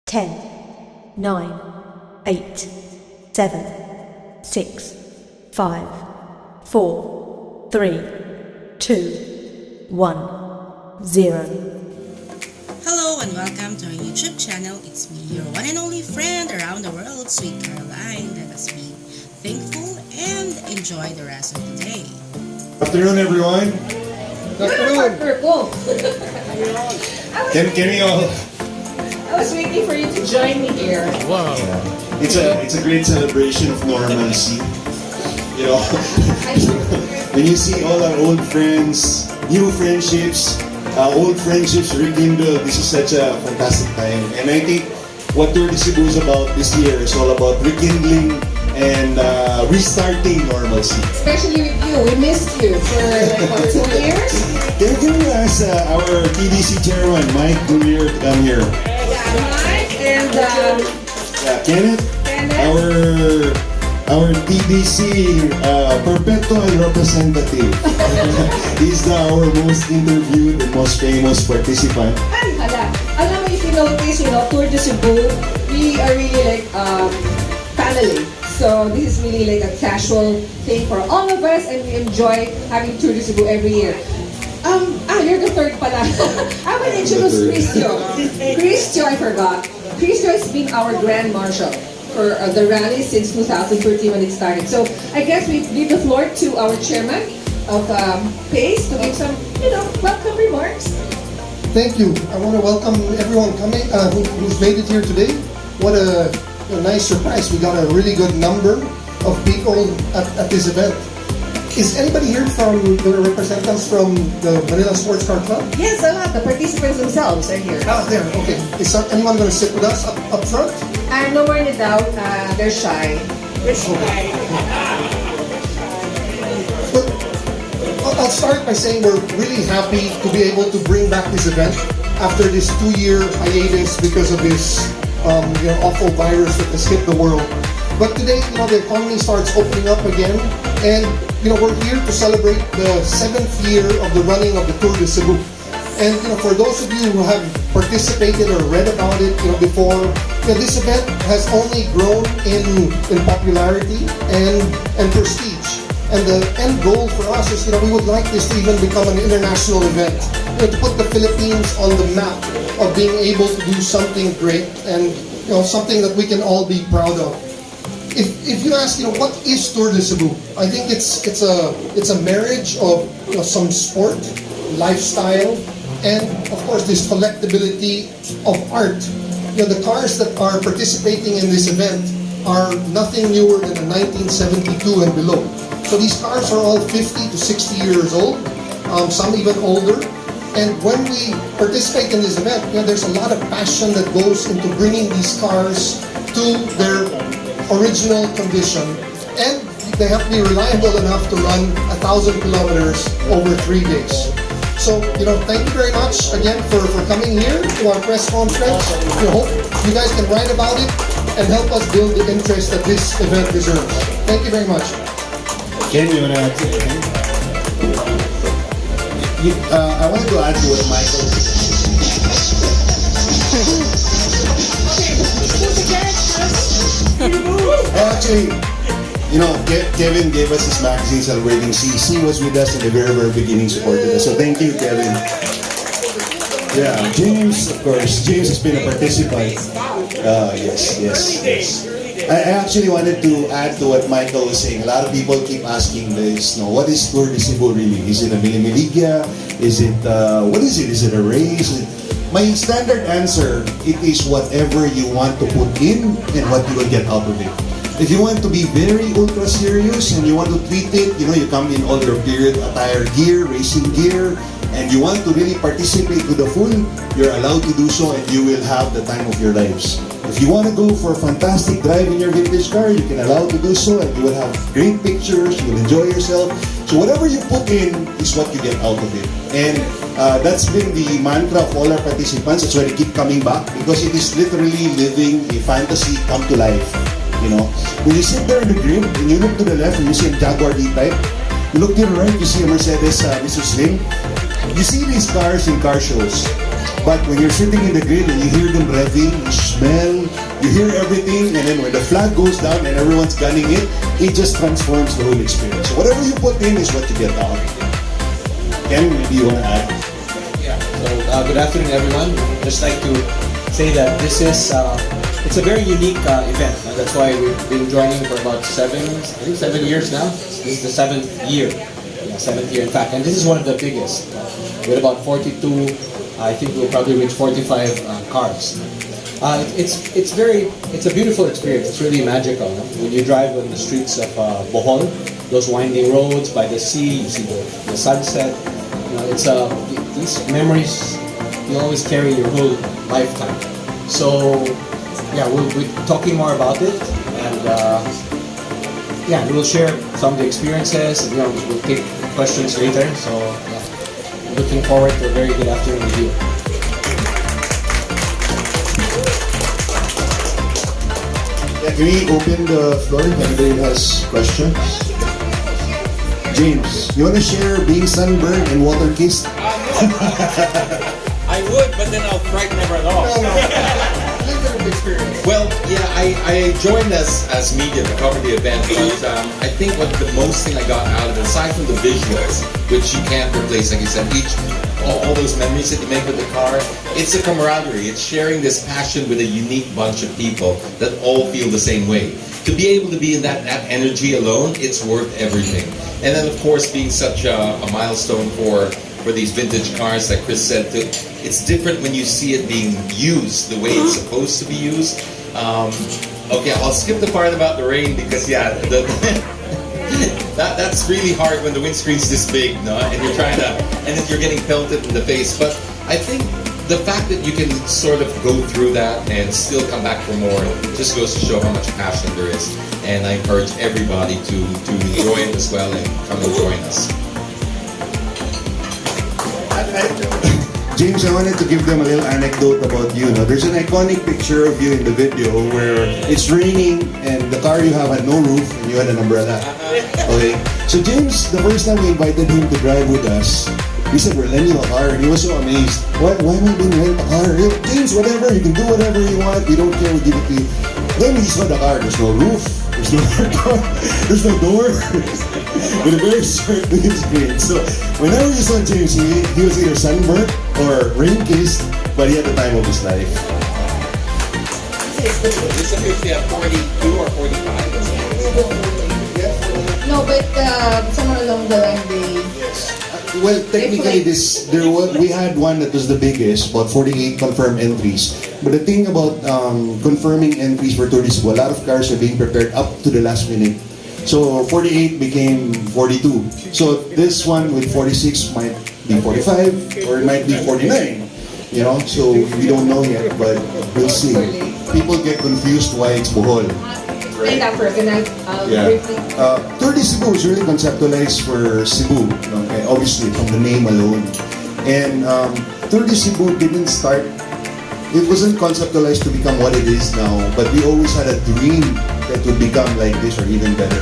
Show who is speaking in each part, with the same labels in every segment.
Speaker 1: 10, 9, 8, 7, 6, 5, 4, 3, 2, 1, 0.
Speaker 2: Hello and welcome to our YouTube channel. It's me, your one and only friend around the world, Sweet Caroline. Let us be thankful and enjoy the rest of the day.
Speaker 3: Afternoon, everyone.
Speaker 4: Purple.
Speaker 3: Can we all?
Speaker 4: I was waiting for you to join me here.
Speaker 3: Wow. It's a great celebration of normalcy. You know, when you see all our old friends, new friendships, old friendships rekindled, this is such a fantastic time. And I think what Tour De Cebu is about this year is all about rekindling and restarting normalcy.
Speaker 4: Especially with you. We missed you for like, what, 2 years?
Speaker 3: Can we ask our TDC chairman, Mike Dulier, to come here?
Speaker 4: Mike and
Speaker 3: Kenneth, our TDC perpetual representative. He's our most interviewed and most famous participant.
Speaker 4: Ay, hala. Alam mo, if you notice, Tour De Cebu, we are really like family. So this is really like a casual thing for all of us, and we enjoy having Tour De Cebu every year. You're the third pala. I will introduce Cristio. Cristio, I forgot. Cristio has been our Grand Marshal for the rally since 2013 when it started. So I guess we give the floor to our chairman of PACE to give some, welcome remarks.
Speaker 5: Thank you. I want to welcome everyone coming who's made it here today. What a nice surprise. We got a really good number of people at this event. Is anybody here from the representatives from the Manila Sports Car Club?
Speaker 4: Yes, a lot. The participants themselves are here.
Speaker 5: There. Okay. Is anyone going to sit with us up front?
Speaker 4: No more in doubt. They're shy.
Speaker 5: But I'll start by saying we're really happy to be able to bring back this event after this 2-year hiatus because of this awful virus that has hit the world. But today, the economy starts opening up again, and we're here to celebrate the 7th year of the running of the Tour De Cebu. And for those of you who have participated or read about it before, this event has only grown in popularity and prestige. And the end goal for us is we would like this to even become an international event, to put the Philippines on the map of being able to do something great and something that we can all be proud of. If you ask, what is Tour De Cebu? I think it's a marriage of some sport, lifestyle, and of course this collectibility of art. The cars that are participating in this event are nothing newer than a 1972 and below. So these cars are all 50 to 60 years old, some even older. And when we participate in this event, there's a lot of passion that goes into bringing these cars to their original condition, and they have to be reliable enough to run 1,000 kilometers over 3 days. So, thank you very much again for coming here to our press conference. We hope you guys can write about it and help us build the interest that this event deserves. Thank you very much.
Speaker 3: Ken, you want to add something? I wanted to add to what Michael Actually, Kevin gave us his magazine celebrating CC, was with us in the very, very beginning, supported us. So thank you, Kevin. Yeah, James, of course. James has been a participant. Yes. I actually wanted to add to what Michael was saying. A lot of people keep asking this, what is Tour De Cebu really? Is it a milimiligia? Is it, what is it? Is it a race? My standard answer, it is whatever you want to put in and what you will get out of it. If you want to be very ultra serious and you want to treat it, you come in all your period attire gear, racing gear, and you want to really participate to the full, you're allowed to do so and you will have the time of your lives. If you want to go for a fantastic drive in your vintage car, you can allow to do so and you will have great pictures, you will enjoy yourself. So whatever you put in is what you get out of it. And that's been the mantra of all our participants. That's why they keep coming back, because it is literally living a fantasy come to life. When you sit there in the grid and you look to the left and you see a Jaguar E-Type, you look to the right, you see a Mercedes Mr. Slim. You see these cars in car shows. But when you're sitting in the grill and you hear them revving, you smell, you hear everything, and then when the flag goes down and everyone's gunning it just transforms the whole experience. So whatever you put in is what you get out. Ken, maybe you want to add?
Speaker 6: Yeah. So good afternoon, everyone. Just like to say that this is it's a very unique event. That's why we've been joining for about 7 years now. This is the 7th year. Yeah, 7th year in fact, and this is one of the biggest. With about 42. I think we'll probably reach 45 cars. It's a beautiful experience. It's really magical. No? When you drive on the streets of Bohol, those winding roads by the sea, you see the sunset. You know, it's these memories you always carry your whole lifetime. So yeah, we'll be talking more about it, and yeah, we'll share some of the experiences. And, you know, we'll take questions later. So. Yeah. Looking forward to a very good afternoon with you.
Speaker 3: Yeah, can we open the floor if anybody has questions? James, you want to share being sunburned and water kissed?
Speaker 7: I would, but then I'll frighten everyone off. Well, yeah, I joined as media to cover the event, but I think what the most thing I got out of it, aside from the visuals, which you can't replace, like you said, all those memories that you make with the car, it's a camaraderie. It's sharing this passion with a unique bunch of people that all feel the same way. To be able to be in that energy alone, it's worth everything. And then, of course, being such a milestone for these vintage cars, like Chris said, it's different when you see it being used the way it's supposed to be used. Okay, I'll skip the part about the rain because yeah, that's really hard when the windscreen's this big, no? And you're trying to, and if you're getting pelted in the face. But I think the fact that you can sort of go through that and still come back for more just goes to show how much passion there is. And I encourage everybody to enjoy it as well and come and join us.
Speaker 3: James, I wanted to give them a little anecdote about you. No? There's an iconic picture of you in the video where it's raining and the car you have had no roof and you had an umbrella. Okay. So James, the first time we invited him to drive with us, we said we're lending a car, and he was so amazed. Why am I being lent a car? James, whatever, you can do whatever you want. We don't care, we give it to you. Then he saw the car. There's no roof. There's no aircon. There's no door. With a very short windscreen. So whenever you saw James, he was either sunburnt or rain-kissed, but he had the time of his life.
Speaker 7: This appears to have 42 or 45.
Speaker 4: No, but somewhere along the line
Speaker 3: Well, technically, we had one that was the biggest, about 48 confirmed entries. But the thing about confirming entries for Tour De Cebu, a lot of cars are being prepared up to the last minute. So 48 became 42. So this one with 46 might be 45 or it might be 49. You know, so we don't know yet, but we'll see. People get confused why it's Bohol.
Speaker 4: Right. That person, I'll briefly.
Speaker 3: Tour De Cebu is really conceptualized for Cebu, okay, obviously from the name alone. And Tour De Cebu didn't start, it wasn't conceptualized to become what it is now, but we always had a dream that would become like this or even better.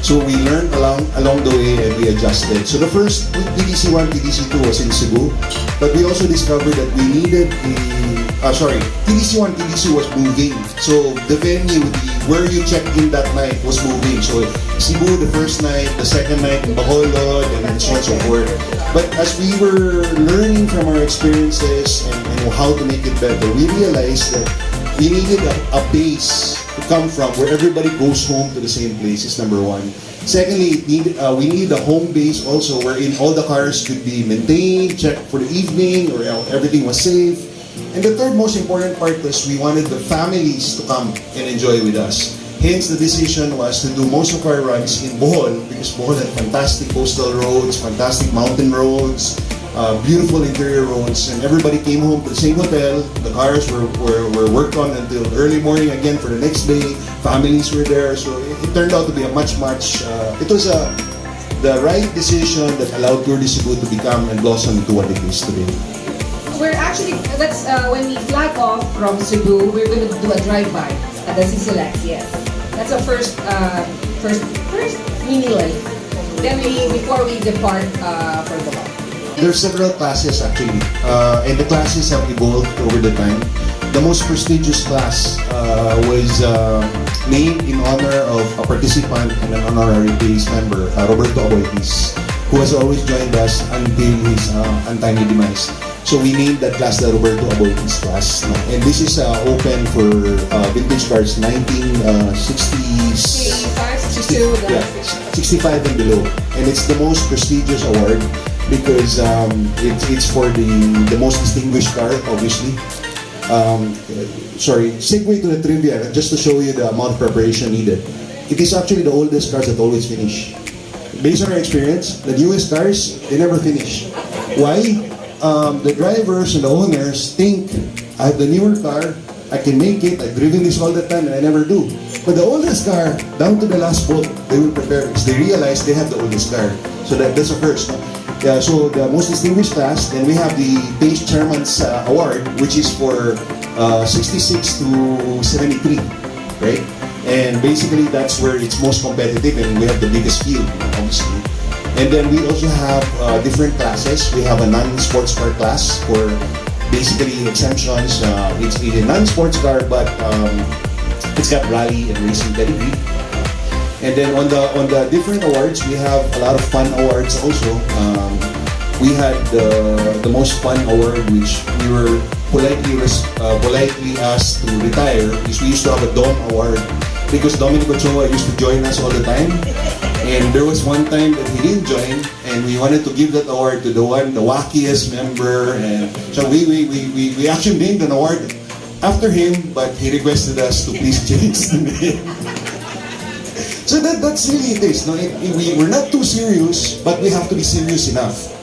Speaker 3: So we learned along the way and we adjusted. So the first TDC1, TDC2 was in Cebu, but we also discovered that we needed TDC1, TDC was moving. So the venue, where you checked in that night was moving. So Cebu the first night, the second night in Bacolod, and so on and so forth. But as we were learning from our experiences and how to make it better, we realized that we needed a base to come from where everybody goes home to the same place is number one. Secondly, we needed a home base also wherein all the cars could be maintained, checked for the evening, or everything was safe. And the third most important part was we wanted the families to come and enjoy with us. Hence, the decision was to do most of our runs in Bohol because Bohol had fantastic coastal roads, fantastic mountain roads, beautiful interior roads, and everybody came home to the same hotel. The cars were worked on until early morning again for the next day. Families were there, so it turned out to be it was the right decision that allowed Tour De Cebu to become and blossom into what it is today.
Speaker 4: We're actually, that's when we flag off from Cebu, we're going to do a drive-by at the CCLX, yes. That's our first mini life. Then before we depart for Bohol.
Speaker 3: There's several classes actually, and the classes have evolved over the time. The most prestigious class was named in honor of a participant and an honorary base member, Roberto Aboitis, who has always joined us until his untimely demise. So we named that class the Roberto Aboitis class. No? And this is open for vintage cars 1960s.
Speaker 4: 65, 62,
Speaker 3: Yeah, 65 and below. And it's the most prestigious award because it's for the most distinguished car, obviously. Segue to the trivia, just to show you the amount of preparation needed. It is actually the oldest cars that always finish. Based on our experience, the newest cars, they never finish. Why? The drivers and the owners think, I have the newer car, I can make it, I've driven this all the time and I never do. But the oldest car, down to the last bolt, they will prepare because they realize they have the oldest car. So that's a first. Yeah, so the most distinguished class, then we have the Base Chairman's Award, which is for 66 to 73, right? And basically that's where it's most competitive and we have the biggest field, obviously. And then we also have different classes. We have a non-sports car class for basically exemptions. It's a non-sports car, but it's got rally and racing pedigree. And then on the different awards, we have a lot of fun awards also. We had the most fun award, which we were politely asked to retire, because we used to have a Dawn Award because Dominic Ochoa used to join us all the time. And there was one time that he didn't join, and we wanted to give that award to the wackiest member. And so we actually named an award after him, but he requested us to please change the name. So that's really it is. No? We're not too serious, but we have to be serious enough.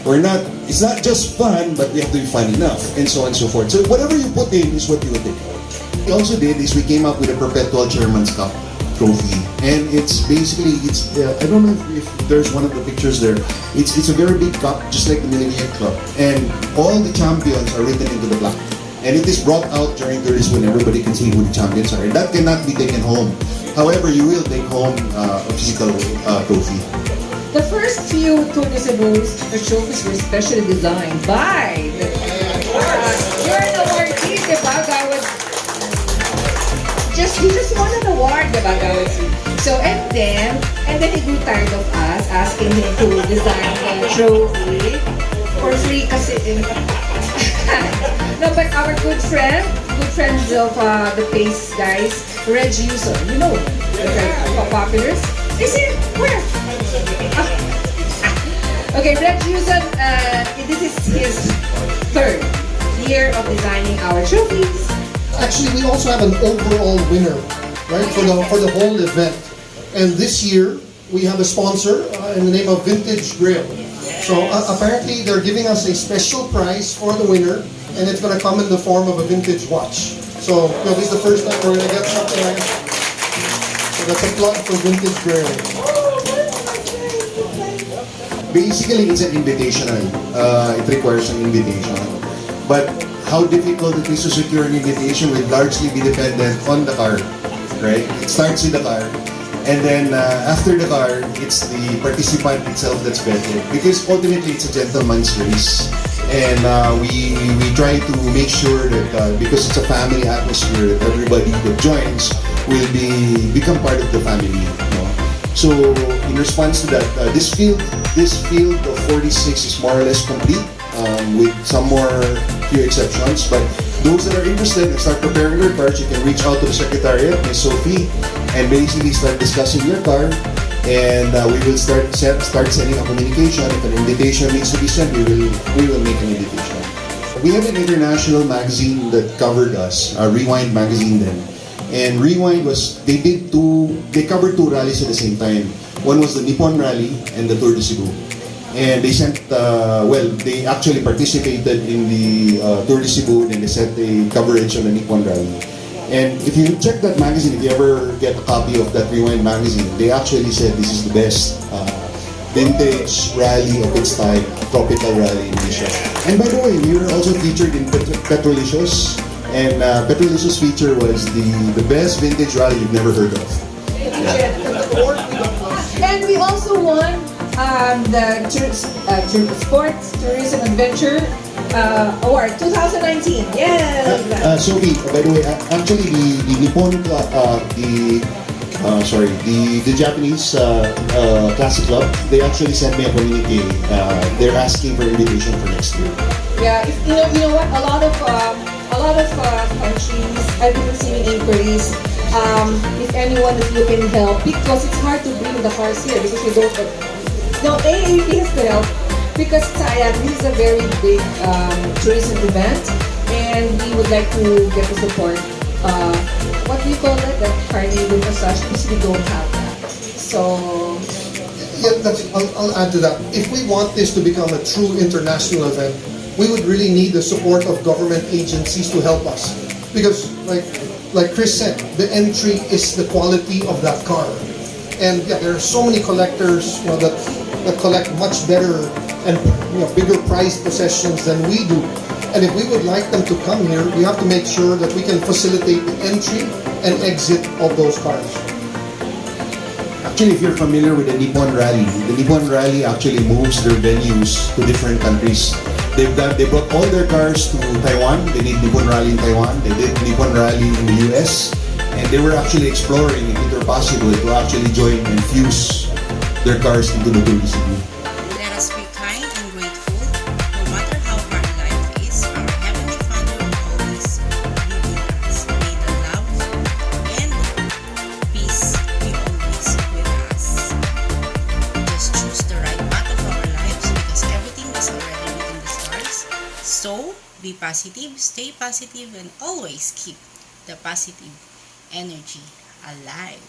Speaker 3: It's not just fun, but we have to be fun enough, and so on and so forth. So whatever you put in is what you will take. What we also did is we came up with a Perpetual Chairman's Cup trophy, and it's basically I don't know if there's one of the pictures there. It's a very big cup, just like the Millennium Club, and all the champions are written into the black, and it is brought out during the race when everybody can see who the champions are, and that cannot be taken home. However, you will take home a physical trophy.
Speaker 4: The first few Tour De Cebu's trophies were specially designed by you're an awardee, diba? He just won an award, diba? So, and then he grew tired of us asking him to design a trophy for free kasi. No, but our good friends of the Pace guys, Reg Yuson, you know, the populars. Is it? Where? Okay, Reg Yuson, this is his third year of designing our trophies.
Speaker 5: Actually, we also have an overall winner, right, for the whole event. And this year, we have a sponsor in the name of Vintage Grail. So apparently, they're giving us a special prize for the winner, and it's going to come in the form of a vintage watch. So this is the first time we're going to get something like that. So that's a plug for Vintage Grail.
Speaker 3: Basically, it's an invitational. It requires an invitation. But how difficult it is to secure an invitation will largely be dependent on the car, right? It starts with the car, and then after the car, it's the participant itself that's vetted. Because ultimately, it's a gentleman's race, and we try to make sure that because it's a family atmosphere, that everybody that joins will become part of the family. You know? So in response to that, this field of 46 is more or less complete, with some more few exceptions. But those that are interested and start preparing their cars, you can reach out to the Secretariat, Ms. Sophie, and basically start discussing your car. And we will start sending a communication. If an invitation needs to be sent, we will make an invitation. We have an international magazine that covered us, Rewind magazine then. And Rewind they covered two rallies at the same time. One was the Nippon Rally and the Tour De Cebu. And they sent, they actually participated in the Tour De Cebu, and they sent a coverage on the Nippon Rally. And if you check that magazine, if you ever get a copy of that Rewind magazine, they actually said this is the best vintage rally of its type, tropical rally in Asia. And by the way, we were also featured in Petrolicious, and Petrolicious feature was the best vintage rally you've never heard of.
Speaker 4: And we also won the Sports Tourism Adventure Award 2019. Yes.
Speaker 3: Sophie, by the way, actually the Nippon, the Japanese Classic Club, they actually sent me a communique. They're asking for invitation for next year.
Speaker 4: Yeah, if, you know what? A lot of countries I've been receiving inquiries. If anyone that you can help, because it's hard to bring the cars here because we don't. No, AAP has to help because this is a very big tourism event, and we would like to get the support. What do you call that? That carnival massage because we don't have that. So.
Speaker 5: Yeah, I'll add to that. If we want this to become a true international event, we would really need the support of government agencies to help us. Because, like Chris said, the entry is the quality of that car. And yeah, there are so many collectors, that collect much better and bigger prized possessions than we do. And if we would like them to come here, we have to make sure that we can facilitate the entry and exit of those cars.
Speaker 3: Actually, if you're familiar with the Nippon Rally actually moves their venues to different countries. They brought all their cars to Taiwan. They did Nippon Rally in Taiwan. They did Nippon Rally in the US. And they were actually exploring if it were possible to actually join and fuse their cars into the Tour De Cebu.
Speaker 2: Let us be kind and grateful. No matter how hard life is, our Heavenly Father will always be with us. May the love and peace be always with us. Just choose the right path of our lives because everything was already written in the stars. So, be positive, stay positive, and always keep the positive energy alive.